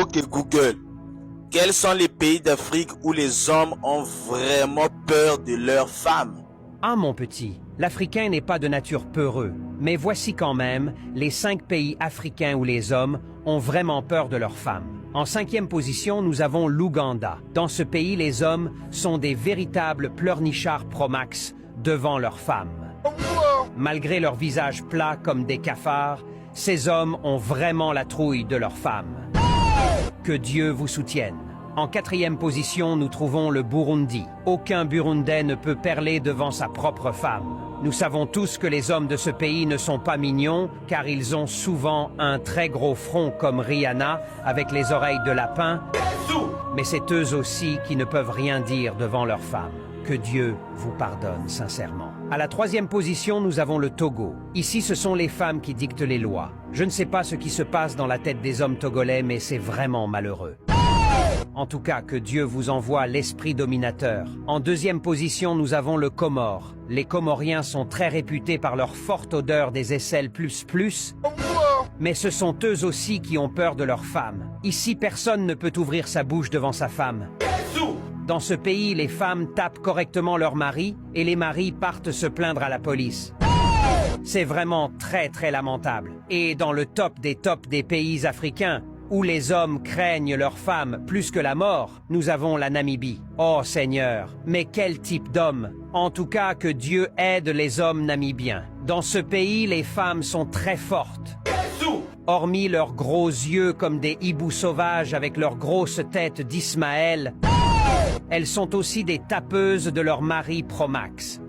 Ok Google, quels sont les pays d'Afrique où les hommes ont vraiment peur de leurs femmes? Ah mon petit, l'Africain n'est pas de nature peureux, mais voici quand même les 5 pays africains où les hommes ont vraiment peur de leurs femmes. En 5e position, nous avons l'Ouganda. Dans ce pays, les hommes sont des véritables pleurnichards pro-max devant leurs femmes. Malgré leur visage plat comme des cafards, ces hommes ont vraiment la trouille de leurs femmes. Que Dieu vous soutienne. En 4e position, nous trouvons le Burundi. Aucun Burundais ne peut perler devant sa propre femme. Nous savons tous que les hommes de ce pays ne sont pas mignons, car ils ont souvent un très gros front comme Rihanna, avec les oreilles de lapin. Mais c'est eux aussi qui ne peuvent rien dire devant leurs femmes. Que Dieu vous pardonne sincèrement. À la 3e position, nous avons le Togo. Ici, ce sont les femmes qui dictent les lois. Je ne sais pas ce qui se passe dans la tête des hommes togolais, mais c'est vraiment malheureux. En tout cas, que Dieu vous envoie l'esprit dominateur. En 2e position, nous avons le Comore. Les Comoriens sont très réputés par leur forte odeur des aisselles plus, mais ce sont eux aussi qui ont peur de leurs femmes. Ici, personne ne peut ouvrir sa bouche devant sa femme. Dans ce pays, les femmes tapent correctement leur mari et les maris partent se plaindre à la police. C'est vraiment très lamentable. Et dans le top des pays africains, où les hommes craignent leurs femmes plus que la mort, nous avons la Namibie. Oh Seigneur, mais quel type d'homme! En tout cas, que Dieu aide les hommes namibiens. Dans ce pays, les femmes sont très fortes. Hormis leurs gros yeux comme des hiboux sauvages avec leurs grosses têtes d'Ismaël, elles sont aussi des tapeuses de leur mari pro-max.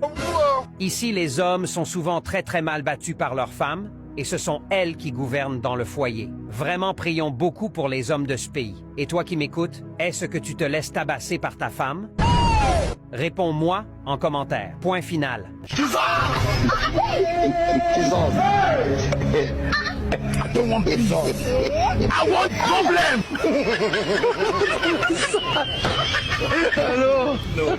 Ici, les hommes sont souvent très mal battus par leurs femmes, et ce sont elles qui gouvernent dans le foyer. Vraiment, prions beaucoup pour les hommes de ce pays. Et toi qui m'écoutes, est-ce que tu te laisses tabasser par ta femme? Réponds-moi en commentaire. Point final. I don't want peace. I want problem. Hello. No.